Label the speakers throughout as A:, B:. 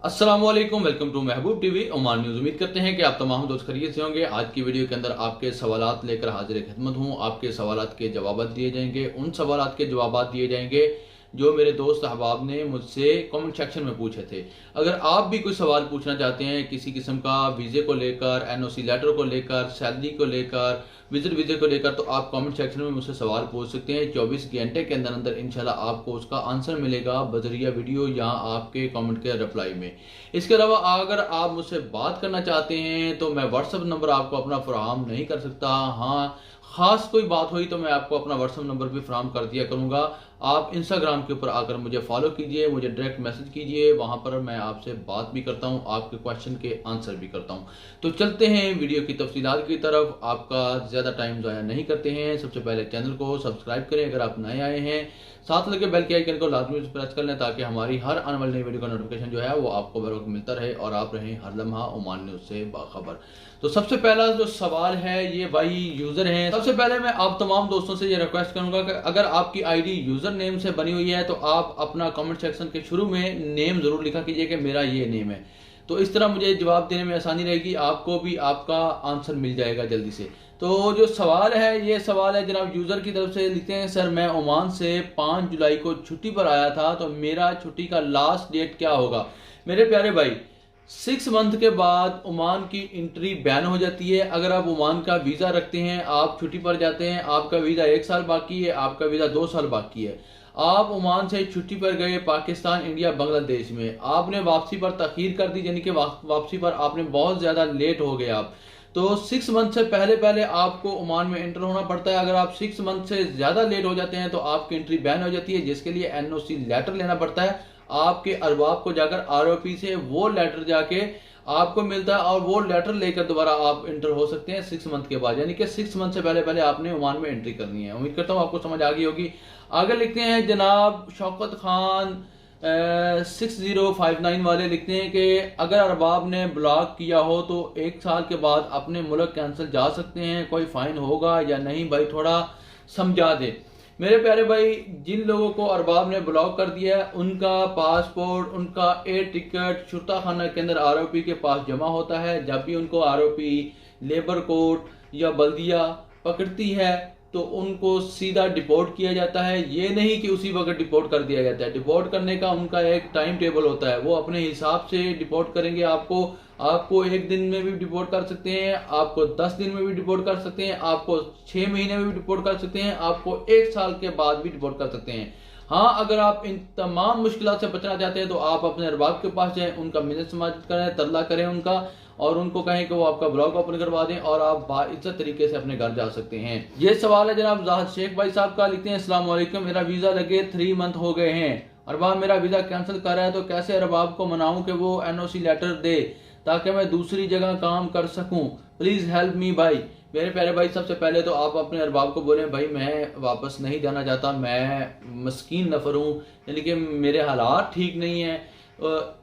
A: अस्सलाम वालेकुम, welcome to Mehboob TV Oman news. उम्मीद करते हैं कि आप तमाम दोस्त खैरियत से होंगे। आज की वीडियो के अंदर आपके सवालात लेकर हाजिर खिदमत हूँ। आपके सवालात के जवाब दिए जाएंगे, उन सवालात के जवाब दिए जाएंगे जो मेरे दोस्त अहबाब ने मुझसे कमेंट सेक्शन में पूछे थे। अगर आप भी कोई सवाल पूछना चाहते हैं किसी किस्म का, वीज़े को लेकर, एनओसी लेटर को लेकर, सैलरी को लेकर, विजिट वीज़े को लेकर, तो आप कमेंट सेक्शन में मुझसे सवाल पूछ सकते हैं। 24 घंटे के अंदर अंदर इंशाल्लाह आपको उसका आंसर मिलेगा बजरिया वीडियो या आपके कमेंट के रिप्लाई में। इसके अलावा अगर आप मुझसे बात करना चाहते हैं तो मैं व्हाट्सअप नंबर आपको अपना फराहम नहीं कर सकता। हाँ, खास कोई बात हुई तो मैं आपको अपना व्हाट्सअप नंबर भी फराहम कर दिया करूंगा। आप इंस्टाग्राम के ऊपर आकर मुझे फॉलो कीजिए, मुझे डायरेक्ट मैसेज कीजिए, वहां पर मैं आपसे बात भी करता हूं, आपके क्वेश्चन के आंसर भी करता हूं। तो चलते हैं वीडियो की तफसीलात की तरफ, आपका ज़्यादा टाइम ज़ाया नहीं करते हैं। सबसे पहले चैनल को सब्सक्राइब करें अगर आप नए आए हैं, साथ लगे बेल के आइकन को लाजमी प्रेस कर लें ताकि हमारी हर आने वाली नई वीडियो का नोटिफिकेशन जो है वो आपको बर वक्त मिलता रहे और आप रहें हर लम्हा ओमान न्यूज़ से बाखबर। तो सबसे पहला जो सवाल है ये भाई यूज़र हैं। सबसे पहले मैं आप तमाम दोस्तों से ये रिक्वेस्ट करूंगा कि अगर आपकी आईडी यूज़र नेम से बनी हुई है तो आप अपना कमेंट सेक्शन के शुरू में नेम ज़रूर लिखा कीजिए कि मेरा ये नेम है। तो इस तरह मुझे जवाब देने में आसानी रहेगी, आपको भी आपका आंसर मिल जाएगा जल्दी से। तो जो सवाल है ये सवाल है जनाब यूज़र की तरफ से, लिखते हैं सर मैं ओमान से 5 जुलाई को छुट्टी पर आया था, तो मेरा छुट्टी का लास्ट डेट क्या होगा। मेरे प्यारे भाई, 6 मंथ के बाद ओमान की एंट्री बैन हो जाती है। अगर आप ओमान का वीज़ा रखते हैं, आप छुट्टी पर जाते हैं, आपका वीज़ा 1 साल बाकी है, आपका वीज़ा 2 साल बाकी है, आप ओमान से छुट्टी पर गए पाकिस्तान, इंडिया, बांग्लादेश में, आपने वापसी पर तखीर कर दी, यानी कि वापसी पर आपने बहुत ज़्यादा लेट हो गए आप, तो 6 मंथ से पहले पहले आपको ओमान में एंटर होना पड़ता है। अगर आप 6 मंथ से ज़्यादा लेट हो जाते हैं तो आपकी एंट्री बैन हो जाती है, जिसके लिए एनओसी लेटर लेना पड़ता है। आपके अरबाब को जाकर आरओपी से वो लेटर जाके आपको मिलता है और वो लेटर लेकर दोबारा आप इंटर हो सकते हैं 6 मंथ के बाद, यानी कि 6 मंथ से पहले पहले आपने ओमान में एंट्री करनी है। उम्मीद करता हूँ आपको समझ आ गई होगी। आगे लिखते हैं जनाब शौकत खान 6059 वाले, लिखते हैं कि अगर अरबाब ने ब्लॉक किया हो तो 1 साल के बाद अपने मुल्क कैंसिल जा सकते हैं, कोई फाइन होगा या नहीं भाई, थोड़ा समझा दे। मेरे प्यारे भाई, जिन लोगों को अरबाब ने ब्लॉक कर दिया है उनका पासपोर्ट, उनका एयर टिकट शुरता खाना के अंदर आरओपी के पास जमा होता है। जब भी उनको आरओपी, लेबर कोर्ट या बल्दिया पकड़ती है तो उनको सीधा डिपोर्ट किया जाता है। ये नहीं कि उसी वक्त डिपोर्ट कर दिया जाता है, डिपोर्ट करने का उनका एक टाइम टेबल होता है, वो अपने हिसाब से डिपोर्ट करेंगे। आपको 1 दिन में भी डिपोर्ट कर सकते हैं, आपको 10 दिन में भी डिपोर्ट कर सकते हैं, आपको 6 महीने में भी डिपोर्ट कर सकते हैं, आपको 1 साल के बाद भी डिपोर्ट कर सकते हैं। हाँ, अगर आप इन तमाम मुश्किलों से बचना चाहते हैं तो आप अपने अरबाब के पास जाएं, उनका मिन्नत समाजत करें, तरला करें उनका, और उनको कहें कि वो आपका ब्लॉग ओपन करवा दें और आप बाइज्जत तरीके से अपने घर जा सकते हैं। ये सवाल है जनाब जाहिद शेख भाई साहब का, लिखते हैं अस्सलाम वालेकुम, मेरा वीज़ा लगे 3 मंथ हो गए हैं, अरबाब मेरा वीज़ा कैंसिल कर रहा है, तो कैसे अरबाब को मनाऊं कि वो एनओसी लेटर दे ताकि मैं दूसरी जगह काम कर सकूं, प्लीज़ हेल्प मी भाई। मेरे प्यारे भाई, सबसे पहले तो आप अपने अरबाब को बोलें भाई मैं वापस नहीं जाना चाहता, मैं मस्कीन नफर हूँ, यानी कि मेरे हालात ठीक नहीं है।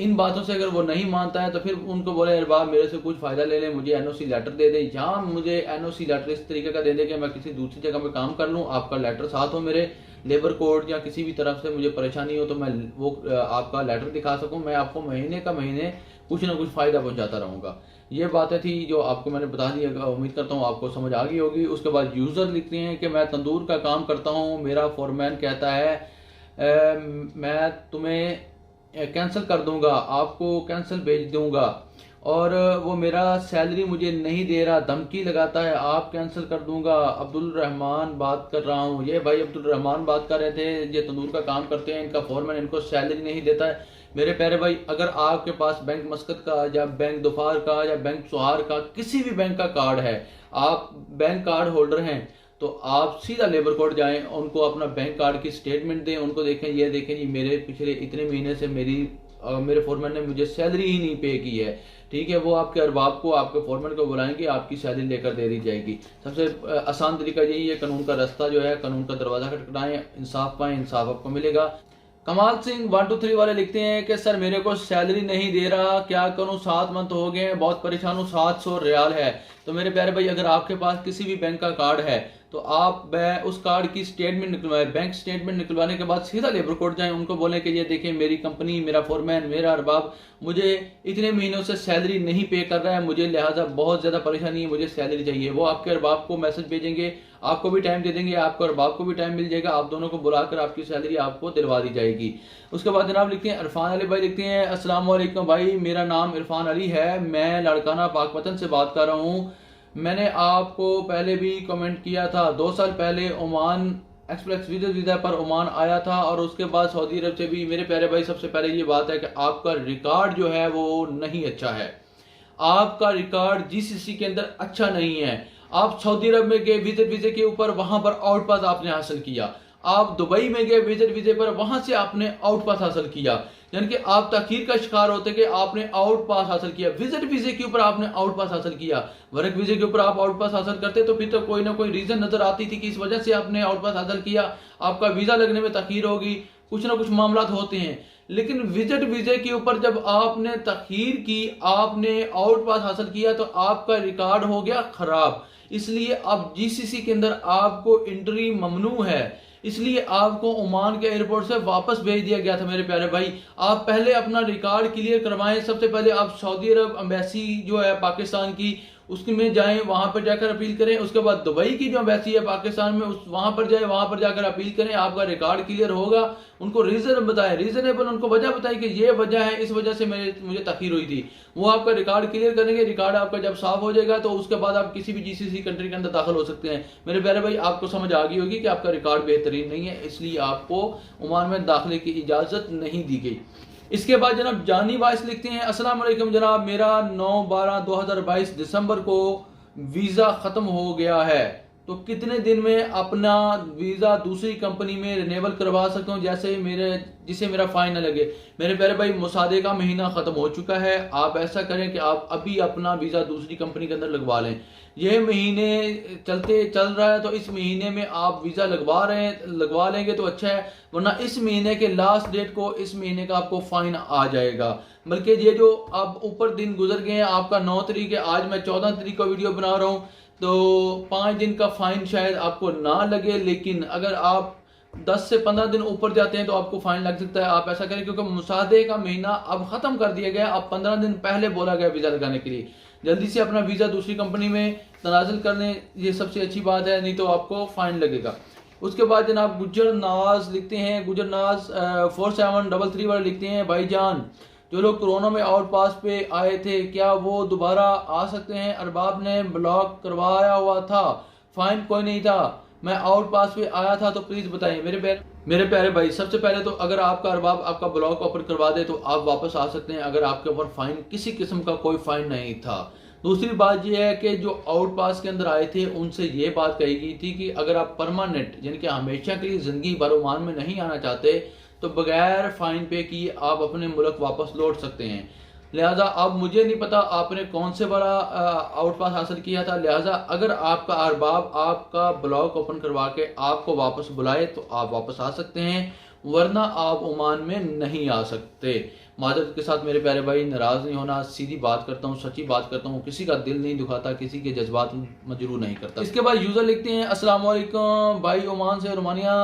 A: इन बातों से अगर वो नहीं मानता है तो फिर उनको बोले अरबाब मेरे से कुछ फ़ायदा ले लें, मुझे एनओसी लेटर दे दे, या मुझे एनओसी लेटर इस तरीके का दे दे कि मैं किसी दूसरी जगह पे काम कर लूँ, आपका लेटर साथ हो, मेरे लेबर कोड या किसी भी तरफ से मुझे परेशानी हो तो मैं वो आपका लेटर दिखा सकूँ, मैं आपको महीने का महीने कुछ ना कुछ फ़ायदा पहुँचाता रहूँगा। ये बातें थी जो आपको मैंने बता दी, उम्मीद करता हूँ आपको समझ आ गई होगी। उसके बाद यूज़र लिखते हैं कि मैं तंदूर का काम करता हूँ, मेरा फोरमैन कहता है मैं तुम्हें कैंसिल कर दूंगा, आपको कैंसिल भेज दूंगा, और वो मेरा सैलरी मुझे नहीं दे रहा, धमकी लगाता है, आप कैंसिल कर दूंगा। अब्दुल रहमान बात कर रहा हूँ। ये भाई अब्दुल रहमान बात कर रहे थे, ये तंदूर का काम करते हैं, इनका फोरमैन इनको सैलरी नहीं देता है। मेरे प्यारे भाई, अगर आपके पास बैंक मस्कत का या बैंक दोफार का या बैंक सुहार का किसी भी बैंक का कार्ड है, आप बैंक कार्ड होल्डर हैं, तो आप सीधा लेबर कोर्ट जाएं, उनको अपना बैंक कार्ड की स्टेटमेंट दें, उनको देखें, ये देखें जी मेरे पिछले इतने महीने से मेरे फोरमैन ने मुझे सैलरी ही नहीं पे की है, ठीक है। वो आपके अरबाब को, आपके फोरमैन को बुलाएंगे, आपकी सैलरी लेकर दे दी जाएगी। सबसे आसान तरीका यही है, कानून का रास्ता जो है, कानून का दरवाजा खटखटाएं, इंसाफ पाएं, इंसाफ आपको मिलेगा। कमाल सिंह 123 वाले लिखते हैं कि सर मेरे को सैलरी नहीं दे रहा, क्या करूं, 7 मंथ हो गए हैं, बहुत परेशान हूं, 700 रियाल है। तो मेरे प्यारे भाई, अगर आपके पास किसी भी बैंक का कार्ड है तो आप उस कार्ड की स्टेटमेंट निकलवाएं। बैंक स्टेटमेंट निकलवाने के बाद सीधा लेबर कोर्ट जाएं, उनको बोलें कि ये देखें मेरी कंपनी, मेरा फोरमैन, मेरा अरबाब मुझे इतने महीनों से सैलरी नहीं पे कर रहा है, मुझे लिहाजा बहुत ज़्यादा परेशानी है, मुझे सैलरी चाहिए। वो आपके अरबाब को मैसेज भेजेंगे, आपको भी टाइम दे देंगे, आपको अरबाब को भी टाइम मिल जाएगा, आप दोनों को बुलाकर आपकी सैलरी आपको दिलवा दी जाएगी। उसके बाद जनाब लिखते हैं इरफान अली भाई, लिखते हैं अस्सलाम वालेकुम भाई, मेरा नाम इरफान अली है, मैं लड़काना पाकपतन से बात कर रहा हूँ। मैंने आपको पहले भी कमेंट किया था, 2 साल पहले ओमान एक्सप्रेस वीजा पर ओमान आया था और उसके बाद सऊदी अरब से भी। मेरे प्यारे भाई सबसे पहले ये बात है कि आपका रिकॉर्ड जो है वो नहीं अच्छा है, आपका रिकॉर्ड जीसीसी के अंदर अच्छा नहीं है। आप सऊदी अरब में गए विजिट वीजे के ऊपर, वहां पर आउट पास आपने हासिल किया। आप दुबई में गए विजिट वीजे पर, वहां से आपने आउट पास हासिल किया, यानी कि आप तखीर का शिकार होते कि आपने आउट पास हासिल किया। विजिट वीजे के ऊपर आपने आउट पास हासिल किया, वर्क वीजे के ऊपर आप आउट पास हासिल करते तो फिर तो कोई ना कोई रीजन नजर आती थी कि इस वजह से आपने आउट पास हासिल किया, आपका वीजा लगने में तखीर होगी, कुछ ना कुछ मामला होते हैं। लेकिन विजिट वीजे के ऊपर जब आपने तखीर की, आपने आउट पास हासिल किया, तो आपका रिकॉर्ड हो गया खराब। इसलिए अब जीसीसी के अंदर आपको एंट्री ममनू है, इसलिए आपको ओमान के एयरपोर्ट से वापस भेज दिया गया था। मेरे प्यारे भाई, आप पहले अपना रिकॉर्ड क्लियर करवाएं। सबसे पहले आप सऊदी अरब एम्बेसी जो है पाकिस्तान की, उसमें जाएं, वहां पर जाकर अपील करें। उसके बाद दुबई की जो एम्बेसी है पाकिस्तान में, वहां पर जाएं, वहां पर जाकर अपील करें, आपका रिकॉर्ड क्लियर होगा। उनको रीजन बताएं, रीजनेबल उनको वजह बताएं कि ये वजह है, इस वजह से मुझे तखीर हुई थी। वो आपका रिकॉर्ड क्लियर करेंगे। रिकॉर्ड आपका जब साफ हो जाएगा तो उसके बाद आप किसी भी जीसीसी कंट्री के अंदर दाखिल हो सकते हैं। मेरे प्यारे भाई, आपको समझ आ गई होगी कि आपका रिकॉर्ड बेहतरीन नहीं है, इसलिए आपको ओमान में दाखिले की इजाजत नहीं दी गई। इसके बाद जनाब जानी वाइस लिखते हैं अस्सलाम वालेकुम जनाब, मेरा 9/12/2022 दिसंबर को वीजा खत्म हो गया है, तो कितने दिन में अपना वीजा दूसरी कंपनी में रिन्यूअल करवा सकता हूँ जिसे मेरा फाइन न लगे। मेरे प्यारे भाई, मुसादे का महीना खत्म हो चुका है। आप ऐसा करें कि आप अभी अपना वीजा दूसरी कंपनी के अंदर लगवा लें। ये महीने चल रहा है, तो इस महीने में आप वीजा लगवा लेंगे तो अच्छा है, वरना इस महीने के लास्ट डेट को इस महीने का आपको फाइन आ जाएगा। बल्कि ये जो अब ऊपर दिन गुजर गए हैं, आपका 9 तारीख है, आज मैं 14 तारीख का वीडियो बना रहा हूँ, तो 5 दिन का फाइन शायद आपको ना लगे, लेकिन अगर आप 10 से 15 दिन ऊपर जाते हैं तो आपको फाइन लग सकता है। आप ऐसा करें, क्योंकि मुसादे का महीना अब खत्म कर दिया गया, अब 15 दिन पहले बोला गया वीजा लगाने के लिए। जल्दी से अपना वीजा दूसरी कंपनी में तनाजुल कर लें, ये सबसे अच्छी बात है, नहीं तो आपको फाइन लगेगा। उसके बाद जनाब गुजर नाज लिखते हैं, गुजर नाज 4733 वाले लिखते हैं, भाईजान जो लोग कोरोना में आउट पास पे आए थे, क्या वो दोबारा आ सकते हैं? अरबाब ने ब्लॉक करवाया हुआ था, फाइन कोई नहीं था, मैं आउट पास पे आया था, तो प्लीज बताइए। मेरे प्यारे भाई, सबसे पहले तो अगर आपका अरबाब आपका ब्लॉक ओपन करवा दे तो आप वापस आ सकते हैं, अगर आपके ऊपर फाइन किसी किस्म का कोई फाइन नहीं था। दूसरी बात यह है कि जो आउट पास के अंदर आए थे उनसे ये बात कही गई थी कि अगर आप परमानेंट यानी कि हमेशा के लिए जिंदगी भर ओमान में नहीं आना चाहते तो बगैर फाइन पे किए आप अपने मुल्क वापस लौट सकते हैं। लिहाजा अब मुझे नहीं पता आपने कौन से बड़ा आउट पास हासिल किया था, लिहाजा अगर आपका अरबाब आपका ब्लॉक ओपन करवा के आपको वापस बुलाए तो आप वापस आ सकते हैं, वरना आप ओमान में नहीं आ सकते। माजरत के साथ मेरे प्यारे भाई, नाराज नहीं होना, सीधी बात करता हूँ, सच्ची बात करता हूँ, किसी का दिल नहीं दुखाता, किसी के जज्बात मजरूह नहीं करता। इसके बाद यूजर लिखते हैं अस्सलाम वालेकुम भाई, ओमान से रोमानिया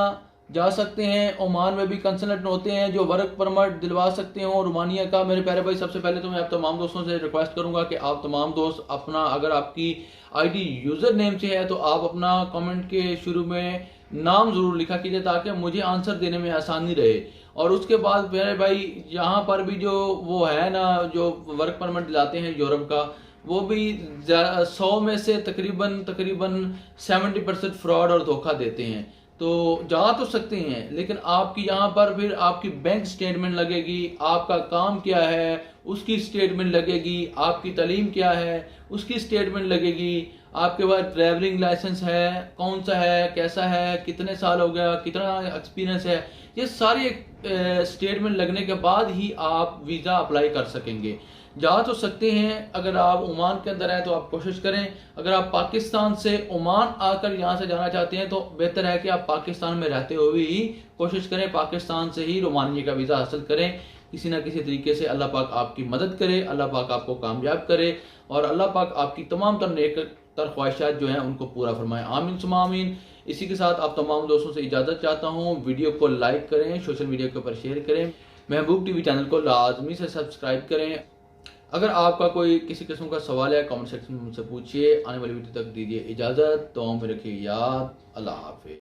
A: जा सकते हैं, ओमान में भी कंसल्टेंट होते हैं जो वर्क परमिट दिलवा सकते हो रोमानिया का। मेरे प्यारे भाई, सबसे पहले तो मैं आप तमाम दोस्तों से रिक्वेस्ट करूंगा कि आप तमाम दोस्त अपना, अगर आपकी आईडी यूजर नेम से है तो आप अपना कमेंट के शुरू में नाम जरूर लिखा कीजिए ताकि मुझे आंसर देने में आसानी रहे। और उसके बाद मेरे भाई, यहाँ पर भी जो वो है ना जो वर्क परमिट दिलाते हैं यूरोप का, वो भी 100 में से तकरीबन 70% फ्रॉड और धोखा देते हैं। तो जा तो सकते हैं, लेकिन आपकी यहाँ पर फिर आपकी बैंक स्टेटमेंट लगेगी, आपका काम क्या है उसकी स्टेटमेंट लगेगी, आपकी तालीम क्या है उसकी स्टेटमेंट लगेगी, आपके पास ट्रैवलिंग लाइसेंस है कौन सा है, कैसा है, कितने साल हो गया, कितना एक्सपीरियंस है, ये सारी स्टेटमेंट लगने के बाद ही आप वीज़ा अप्लाई कर सकेंगे। जा तो सकते हैं, अगर आप ओमान के अंदर हैं तो आप कोशिश करें, अगर आप पाकिस्तान से ओमान आकर यहाँ से जाना चाहते हैं तो बेहतर है कि आप पाकिस्तान में रहते हुए ही कोशिश करें, पाकिस्तान से ही रोमानिया का वीज़ा हासिल करें। किसी ना किसी तरीके से अल्लाह पाक आपकी मदद करे, अल्लाह पाक आपको कामयाब करे और अल्लाह पाक आपकी तमाम तर नेक तर ख्वाहिशात जो हैं उनको पूरा फरमाएं। आमीन सुमा आमीन। इसी के साथ आप तमाम दोस्तों से इजाज़त चाहता हूँ। वीडियो को लाइक करें, सोशल मीडिया के ऊपर शेयर करें, महबूब टीवी चैनल को लाजमी से सब्सक्राइब करें। अगर आपका कोई किसी किस्म का सवाल है कमेंट सेक्शन में मुझसे पूछिए। आने वाली वीडियो तक दीजिए इजाज़त, तो में रखिए याद। अल्लाह हाफिज़।